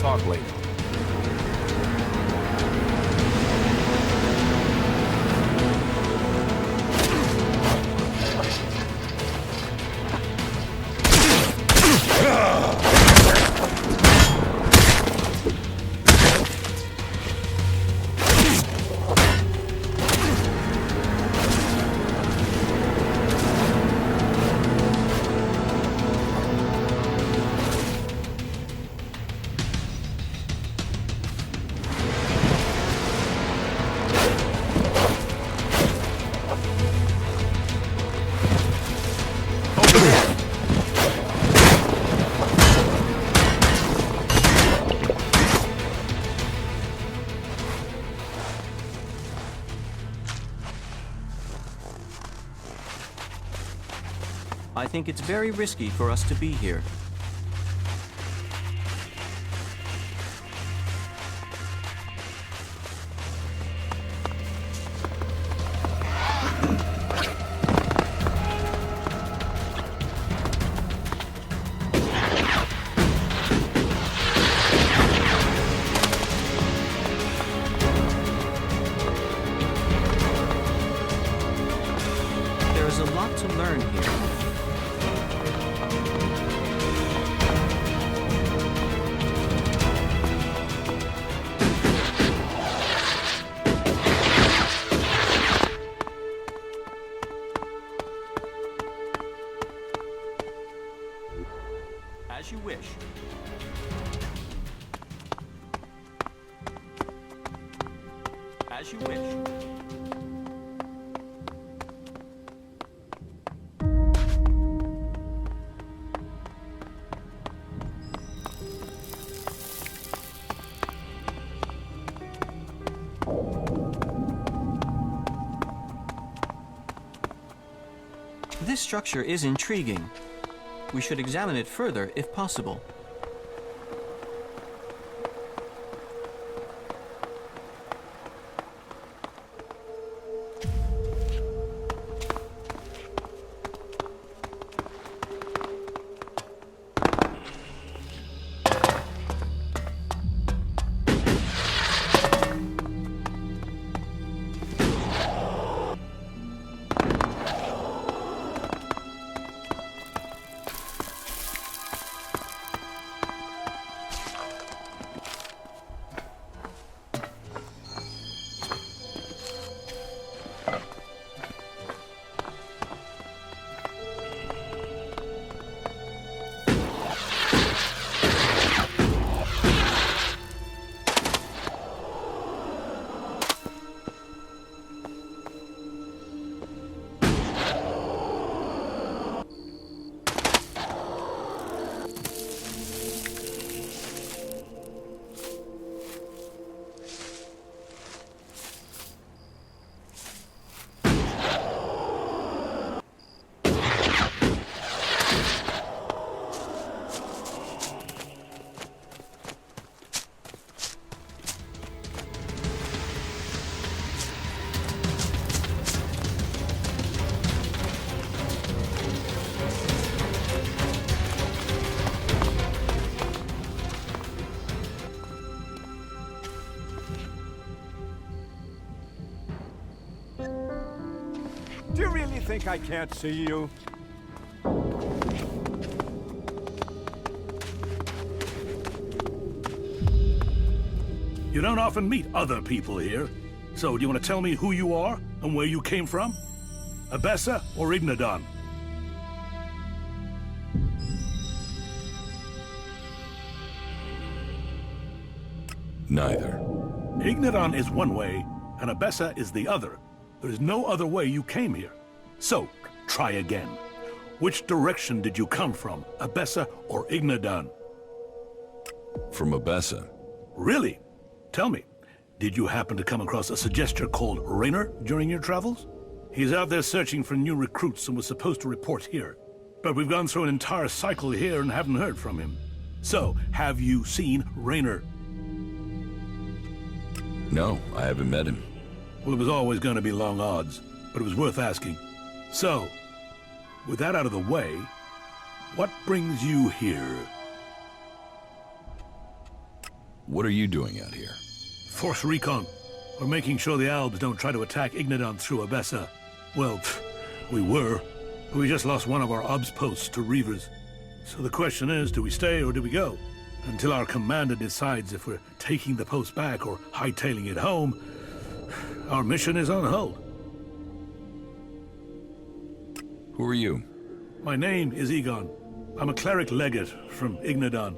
talk later. I think it's very risky for us to be here. There is a lot to learn here. As you wish. As you wish. This structure is intriguing. We should examine it further if possible. Do you really think I can't see you? You don't often meet other people here. So, do you want to tell me who you are and where you came from? Abessa or Ignadon? Neither. Ignadon is one way, and Abessa is the other. There is no other way you came here. So, try again. Which direction did you come from, Abessa or Ignadon? From Abessa. Really? Tell me, did you happen to come across a suggester called Raynor during your travels? He's out there searching for new recruits and was supposed to report here. But we've gone through an entire cycle here and haven't heard from him. So, have you seen Raynor? No, I haven't met him. Well, it was always going to be long odds, but it was worth asking. So, with that out of the way, what brings you here? What are you doing out here? Force recon. We're making sure the Albs don't try to attack Ignadon through Abessa. Well, we were. We just lost one of our obs posts to Reavers. So the question is, do we stay or do we go? Until our commander decides if we're taking the post back or hightailing it home, our mission is on hold. Who are you? My name is Egon. I'm a cleric legate from Ignadon,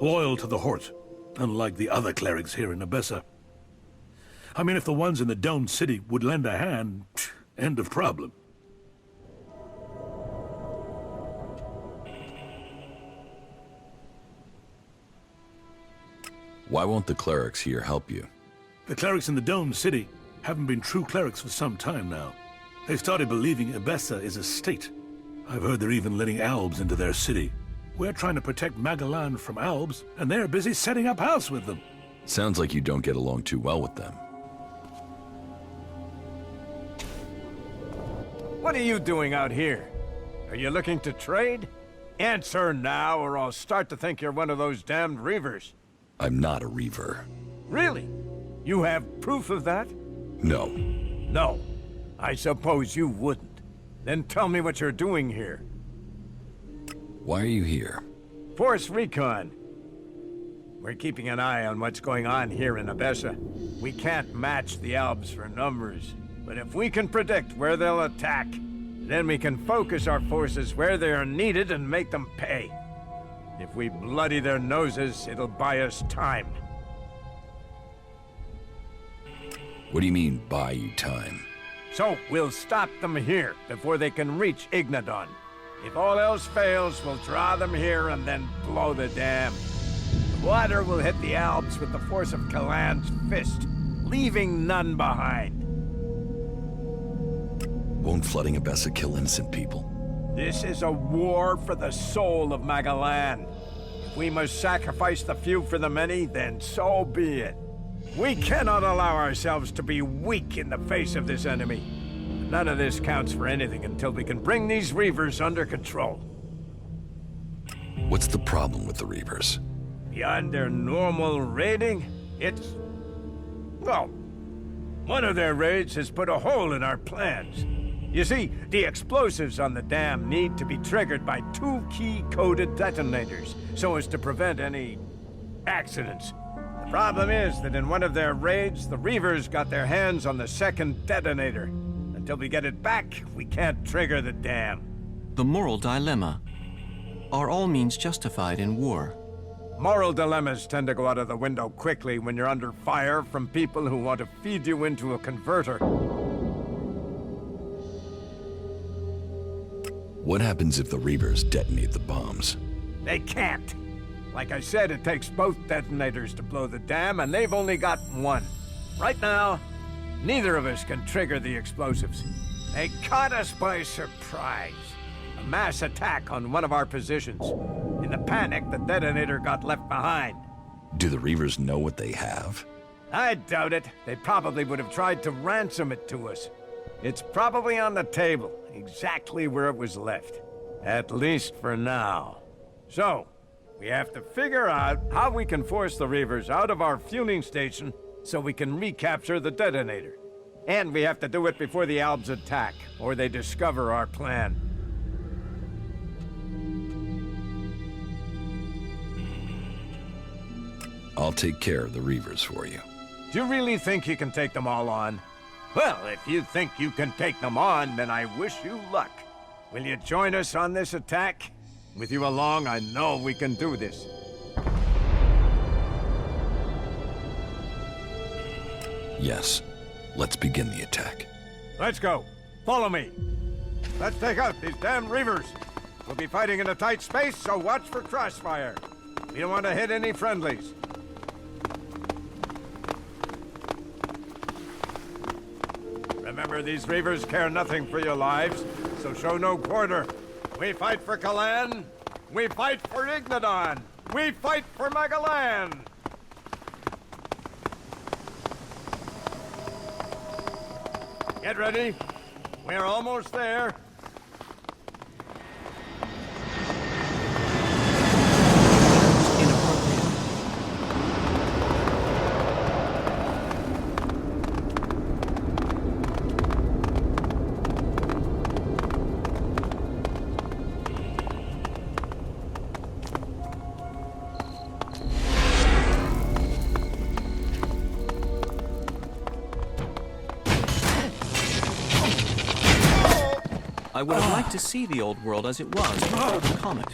loyal to the Hort, unlike the other clerics here in Abessa. I mean, if the ones in the Domed City would lend a hand, end of problem. Why won't the clerics here help you? The clerics in the Domed City haven't been true clerics for some time now. They've started believing Abessa is a state. I've heard they're even letting Albs into their city. We're trying to protect Magalan from Albs, and they're busy setting up house with them. Sounds like you don't get along too well with them. What are you doing out here? Are you looking to trade? Answer now, or I'll start to think you're one of those damned Reavers. I'm not a Reaver. Really? You have proof of that? No. No. I suppose you wouldn't. Then tell me what you're doing here. Why are you here? Force recon. We're keeping an eye on what's going on here in Abessa. We can't match the Albs for numbers, but if we can predict where they'll attack, then we can focus our forces where they are needed and make them pay. If we bloody their noses, it'll buy us time. What do you mean, buy you time? So we'll stop them here before they can reach Ignadon. If all else fails, we'll draw them here and then blow the dam. The water will hit the Albs with the force of Kalan's fist, leaving none behind. Won't flooding Abessa kill innocent people? This is a war for the soul of Magalan. If we must sacrifice the few for the many, then so be it. We cannot allow ourselves to be weak in the face of this enemy. None of this counts for anything until we can bring these Reavers under control. What's the problem with the Reavers? Beyond their normal raiding, it's... well, one of their raids has put a hole in our plans. You see, the explosives on the dam need to be triggered by 2 key-coded detonators, so as to prevent any accidents. The problem is that in one of their raids, the Reavers got their hands on the second detonator. Until we get it back, we can't trigger the dam. The moral dilemma. Are all means justified in war? Moral dilemmas tend to go out of the window quickly when you're under fire from people who want to feed you into a converter. What happens if the Reavers detonate the bombs? They can't. Like I said, it takes both detonators to blow the dam, and they've only got one. Right now, neither of us can trigger the explosives. They caught us by surprise. A mass attack on one of our positions. In the panic, the detonator got left behind. Do the Reavers know what they have? I doubt it. They probably would have tried to ransom it to us. It's probably on the table, exactly where it was left. At least for now. So, we have to figure out how we can force the Reavers out of our fueling station so we can recapture the detonator. And we have to do it before the Albs attack, or they discover our plan. I'll take care of the Reavers for you. Do you really think you can take them all on? Well, if you think you can take them on, then I wish you luck. Will you join us on this attack? With you along, I know we can do this. Yes. Let's begin the attack. Let's go. Follow me. Let's take out these damn Reavers. We'll be fighting in a tight space, so watch for crossfire. We don't want to hit any friendlies. Remember, these Reavers care nothing for your lives, so show no quarter. We fight for Kalan. We fight for Ignadon. We fight for Magalan. Get ready. We're almost there. Inappropriate. I would have liked to see the old world as it was before the comet.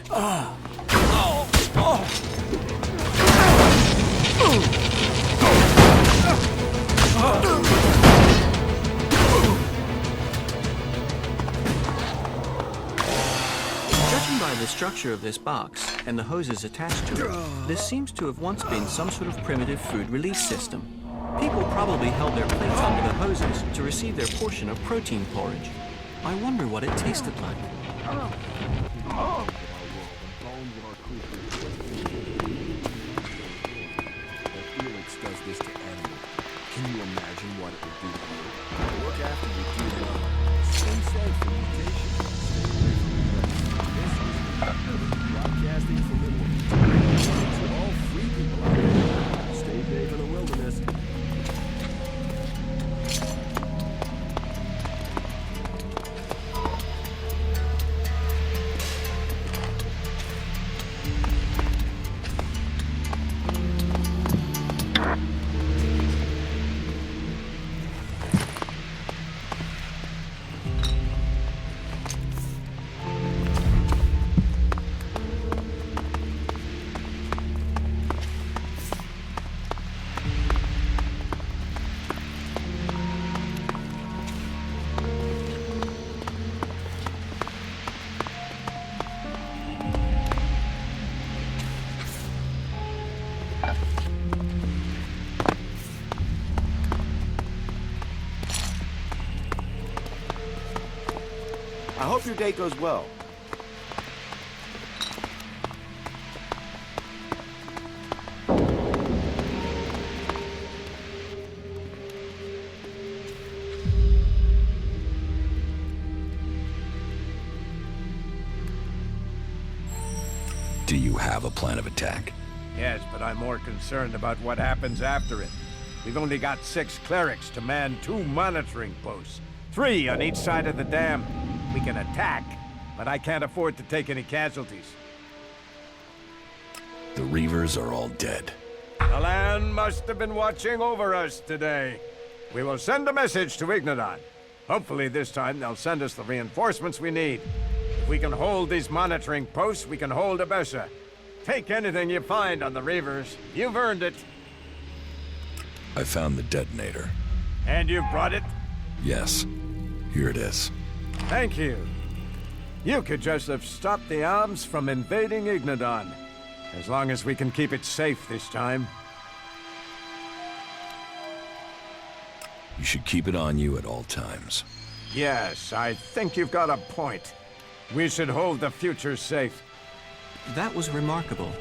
Judging by the structure of this box and the hoses attached to it, this seems to have once been some sort of primitive food release system. People probably held their plates under the hoses to receive their portion of protein porridge. I wonder what it tasted like. ELEX does this to animals. Can you imagine what it would do to you? Look after you do that. Stay safe from mutation. Broadcasting from the to all free people out there. Stay safe in the wilderness. I hope your date goes well. Do you have a plan of attack? Yes, but I'm more concerned about what happens after it. We've only got 6 clerics to man 2 monitoring posts. 3 on each side of the dam. We can attack, but I can't afford to take any casualties. The Reavers are all dead. The land must have been watching over us today. We will send a message to Ignodon. Hopefully this time they'll send us the reinforcements we need. If we can hold these monitoring posts, we can hold Abessa. Take anything you find on the Reavers. You've earned it. I found the detonator. And you've brought it? Yes. Here it is. Thank you. You could just have stopped the arms from invading Ignodon. As long as we can keep it safe this time. You should keep it on you at all times. Yes, I think you've got a point. We should hold the future safe. That was remarkable.